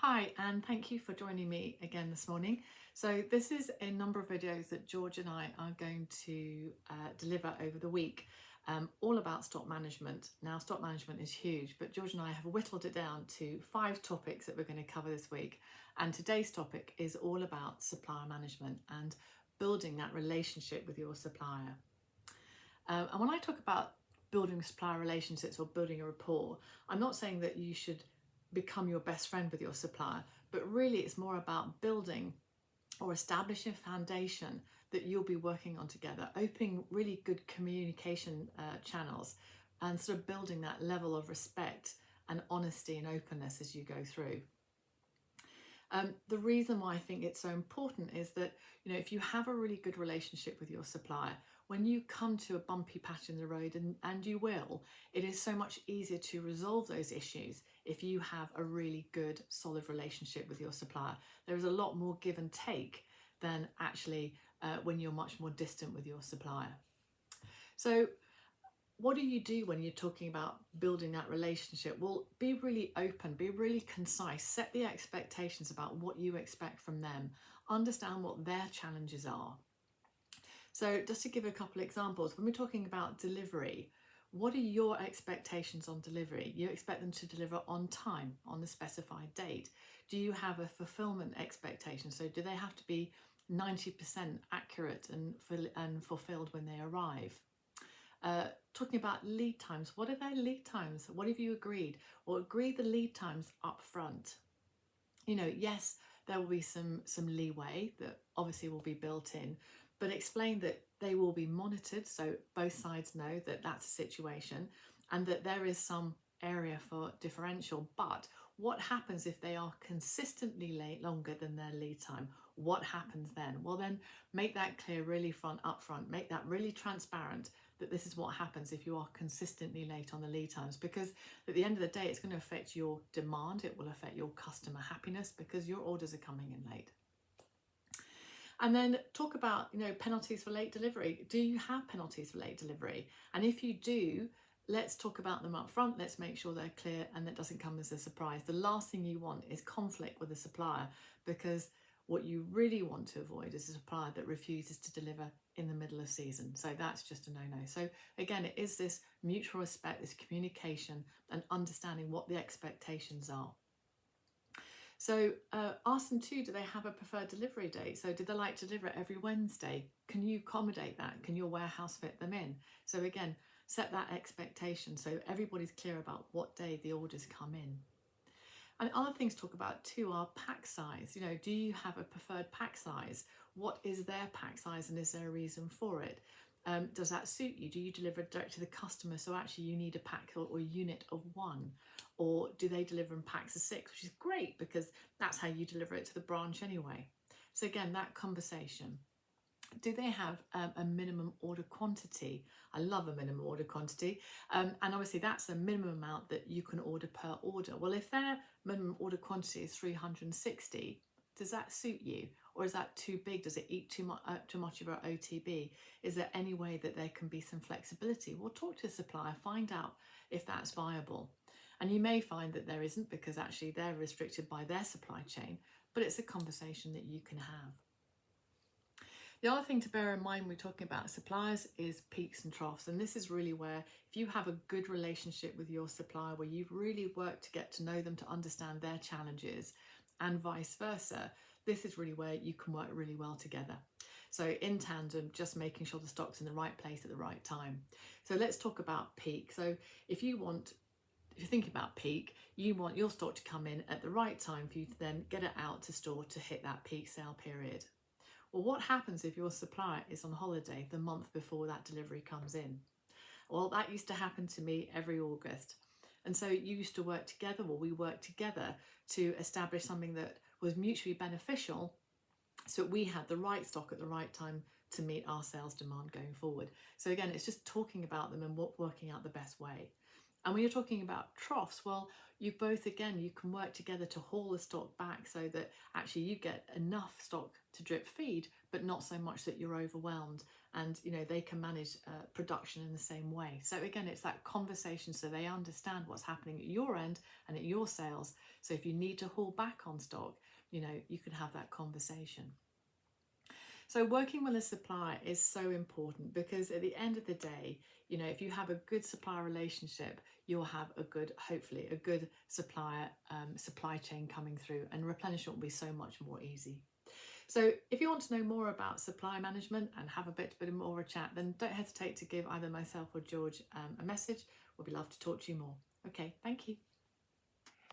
Hi, and thank you for joining me again this morning. So this is a number of videos that George and I are going to deliver over the week, all about stock management. Now, stock management is huge, but George and I have whittled it down to 5 topics that we're going to cover this week. And today's topic is all about supplier management and building that relationship with your supplier. And when I talk about building supplier relationships or building a rapport, I'm not saying that you should become your best friend with your supplier, but really it's more about building or establishing a foundation that you'll be working on together, opening really good communication channels and sort of building that level of respect and honesty and openness as you go through. The reason why I think it's so important is that, if you have a really good relationship with your supplier, when you come to a bumpy patch in the road, and you will, it is so much easier to resolve those issues if you have a really good, solid relationship with your supplier. There is a lot more give and take than actually when you're much more distant with your supplier. So what do you do when you're talking about building that relationship? Well, be really open, be really concise, set the expectations about what you expect from them, understand what their challenges are. So just to give a couple of examples, when we're talking about delivery, what are your expectations on delivery? You expect them to deliver on time, on the specified date. Do you have a fulfillment expectation? So do they have to be 90% accurate and fulfilled when they arrive? Talking about lead times, what are their lead times? What have you agreed? Or agree the lead times up front. Yes, there will be some leeway that obviously will be built in, but explain that they will be monitored so both sides know that that's a situation and that there is some area for differential. But what happens if they are consistently late longer than their lead time? What happens then? Well, then make that clear really up front, make that really transparent, that this is what happens if you are consistently late on the lead times, because at the end of the day it's going to affect your demand, it will affect your customer happiness because your orders are coming in late. And then talk about penalties for late delivery. Do you have penalties for late delivery? And if you do, let's talk about them up front. Let's make sure they're clear and that doesn't come as a surprise. The last thing you want is conflict with a supplier, because what you really want to avoid is a supplier that refuses to deliver in the middle of season. So that's just a no-no. So again, it is this mutual respect, this communication and understanding what the expectations are. So ask them too, do they have a preferred delivery date? So do they like to deliver every Wednesday? Can you accommodate that? Can your warehouse fit them in? So again, set that expectation so everybody's clear about what day the orders come in. And other things to talk about too are pack size. Do you have a preferred pack size? What is their pack size and is there a reason for it? Does that suit you? Do you deliver direct to the customer? So actually you need a pack or unit of 1. Or do they deliver in packs of 6, which is great because that's how you deliver it to the branch anyway. So again, that conversation. Do they have a minimum order quantity? I love a minimum order quantity. And obviously that's the minimum amount that you can order per order. Well, if their minimum order quantity is 360, does that suit you? Or is that too big? Does it eat too much of our OTB? Is there any way that there can be some flexibility? Well, talk to a supplier, find out if that's viable. And you may find that there isn't because actually they're restricted by their supply chain, but it's a conversation that you can have. The other thing to bear in mind when we're talking about suppliers is peaks and troughs. And this is really where if you have a good relationship with your supplier, where you've really worked to get to know them, to understand their challenges and vice versa, this is really where you can work really well together. So in tandem, just making sure the stock's in the right place at the right time. So let's talk about peak. So if you think about peak, you want your stock to come in at the right time for you to then get it out to store to hit that peak sale period. Well, what happens if your supplier is on holiday the month before that delivery comes in? Well, that used to happen to me every August. And so you used to work together, or we worked together to establish something that was mutually beneficial so we had the right stock at the right time to meet our sales demand going forward. So again, it's just talking about them and working out the best way. And when you're talking about troughs, well, you both, again, you can work together to haul the stock back so that actually you get enough stock to drip feed, but not so much that you're overwhelmed. And they can manage production in the same way. So again, it's that conversation so they understand what's happening at your end and at your sales. So if you need to haul back on stock, you can have that conversation. So working with a supplier is so important, because at the end of the day, if you have a good supplier relationship, you'll have hopefully a good supply chain coming through, and replenishment will be so much more easy. So if you want to know more about supply management and have a bit more of a chat, then don't hesitate to give either myself or George a message. We'd love to talk to you more. Okay, thank you.